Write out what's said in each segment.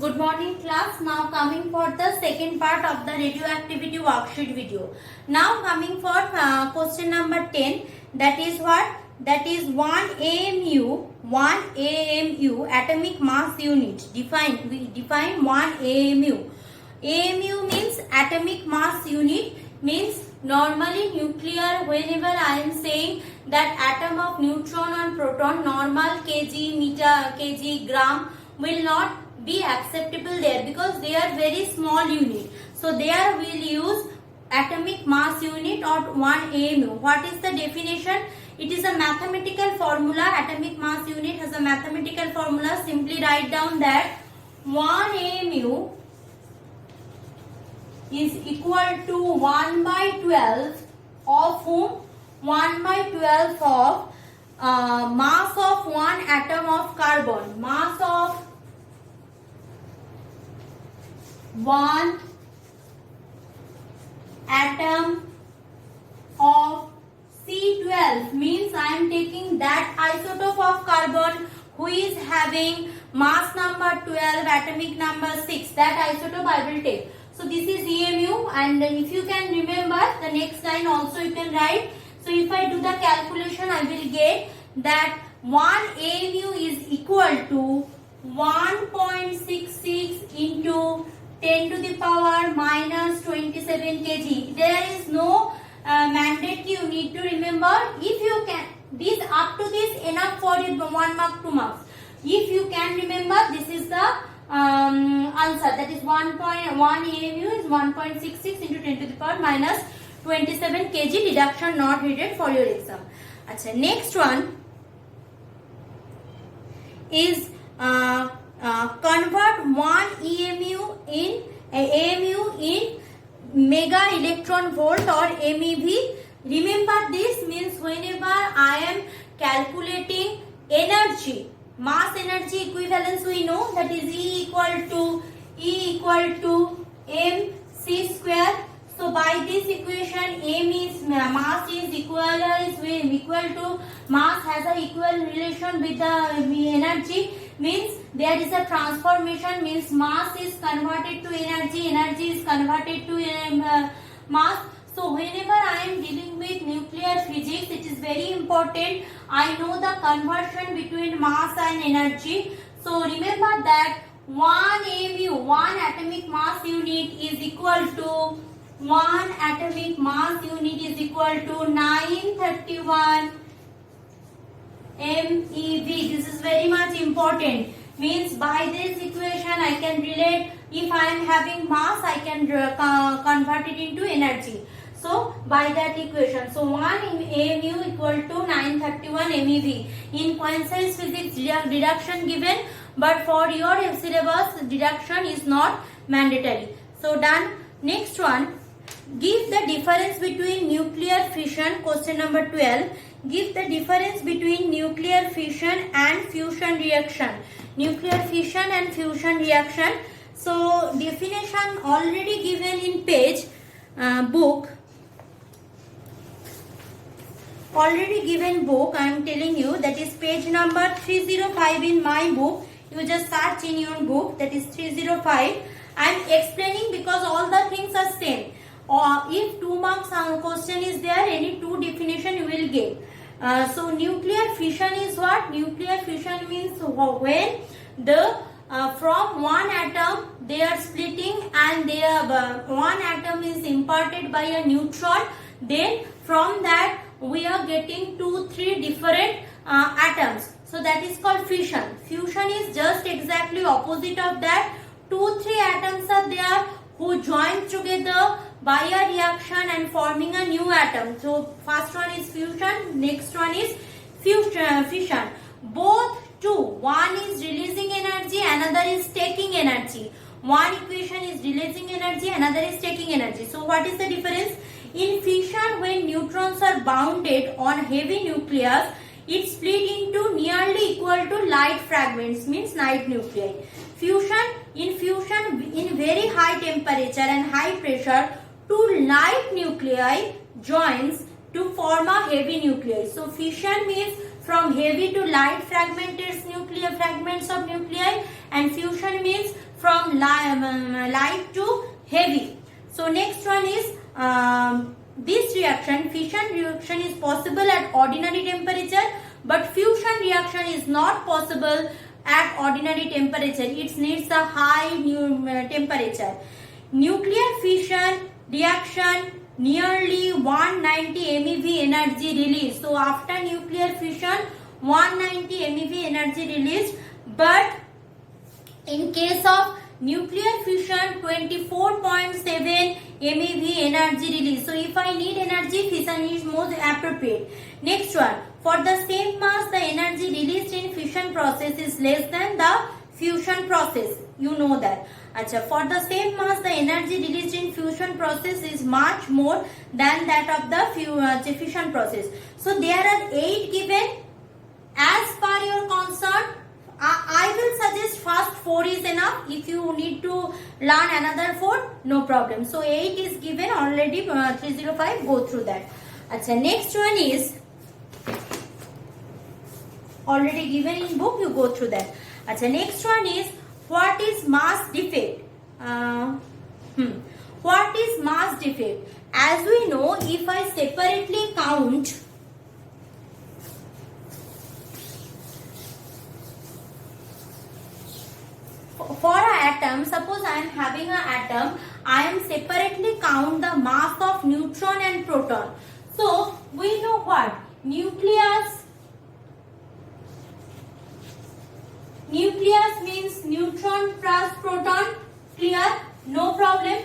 Good morning class. Now coming for the second part of the radioactivity worksheet video. Now coming for question number 10. That is what? That is 1 AMU. 1 AMU atomic mass unit. We define 1 AMU. AMU means atomic mass unit, means normally nuclear. Whenever I am saying that atom of neutron and proton, normal kg, meter, kg, gram will not be acceptable there because they are very small unit. So there we will use atomic mass unit or 1 AMU. What is the definition? It is a mathematical formula. Atomic mass unit has a mathematical formula. Simply write down that 1 AMU is equal to 1 by 12 of whom? 1 by 12 of mass of one atom of carbon. Mass of one atom of C12, means I am taking that isotope of carbon who is having mass number 12, atomic number 6. That isotope I will take. So this is EMU, and if you can remember the next line also you can write. So if I do the calculation, I will get that 1 AMU is equal to 1.66 into 10 to the power minus 27 kg. There is no mandate you need to remember. If you can, this up to this enough for it, 1 mark, 2 marks. If you can remember, this is the answer. That is 1.1 AMU is 1.66 into 10 to the power minus 27 kg. Deduction not needed for your exam. Achha, next one is convert 1 AMU in mega electron volt or MeV. Remember this means whenever I am calculating energy, mass energy equivalence, we know that is E equal to mc square. So by this equation, m is mass is equal to mass has a equal relation with the energy, means there is a transformation, means mass is converted to energy, energy is converted to mass. So whenever I am dealing with nuclear physics, it is very important I know the conversion between mass and energy. So remember that 1 AMU, 1 atomic mass unit is equal to 1 atomic mass unit is equal to 931 MeV. This is very much important. Means by this equation I can relate, if I am having mass I can convert it into energy. So by that equation, so 1 AMU equal to 931 MeV. In coincidence physics deduction given, but for your syllabus deduction is not mandatory. So done. Next one, give the difference between nuclear fission. Question number 12. Give the difference between nuclear fission and fusion reaction. Nuclear fission and fusion reaction. So definition already given in page book. Already given book. I am telling you that is page number 305 in my book. You just search in your book. That is 305. I am explaining because all the things are same. Or if 2 marks question is there, any 2 definition you will get. So nuclear fission is what? Nuclear fission means when the from one atom they are splitting and they are, one atom is imparted by a neutron. Then from that we are getting 2-3 different atoms. So that is called fission. Fusion is just exactly opposite of that. 2-3 atoms are there who join together by a reaction and forming a new atom. So first one is fusion, next one is fission. Both two, one is releasing energy, another is taking energy. One equation is releasing energy, another is taking energy. So what is the difference? In fission, when neutrons are bounded on heavy nucleus, it split into nearly equal to light fragments, means light nuclei. In fusion, in very high temperature and high pressure, 2 light nuclei joins to form a heavy nuclei. So fission means from heavy to light fragments of nuclei, and fusion means from light to heavy. So next one is this reaction, fission reaction, is possible at ordinary temperature, but fusion reaction is not possible at ordinary temperature. It needs a high temperature. Nuclear fission reaction, nearly 190 MeV energy released. So after nuclear fission, 190 MeV energy released, but in case of nuclear fission, 24.7 MeV energy release. So if I need energy, fission is most appropriate. Next one, for the same mass, the energy released in fission process is less than the fusion process. You know that. Achha, for the same mass, the energy released in fusion process is much more than that of the fission process. So there are 8 given. As per your concern, I will suggest first 4 is enough. If you need to learn another 4, no problem. So 8 is given already, 305, go through that. Achha, next one is already given in book, you go through that. Achha, next one is, what is mass defect? What is mass defect? As we know, if I separately count for an atom, suppose I am having an atom, I am separately count the mass of neutron and proton. So we know what? Nucleus means neutron plus proton. Clear? No problem.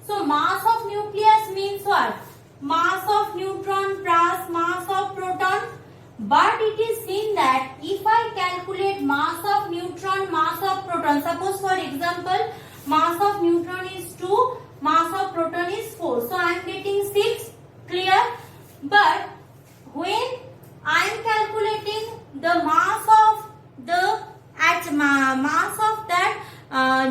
So mass of nucleus means what? Mass of neutron plus mass of proton. But it is seen that if I calculate mass of neutron, mass of proton, suppose for example, mass of neutron is 2, mass of proton is 4. So I am getting 6. Clear? But when I am calculating the mass of that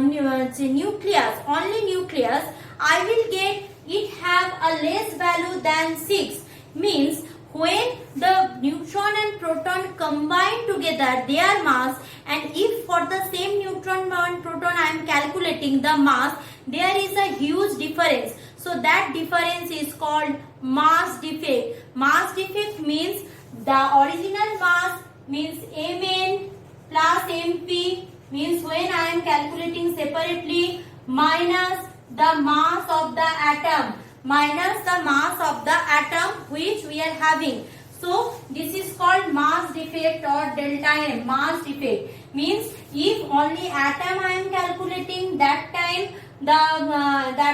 nucleus, only nucleus, I will get it have a less value than 6. Means when the neutron and proton combine together their mass, and if for the same neutron and proton I am calculating the mass, there is a huge difference. So that difference is called mass defect. Mass defect means the original mass means Mn plus Mp, means when I am calculating separately, minus the mass of the atom, which we are having. So this is called mass defect or delta M. Mass defect means if only atom I am calculating, that time the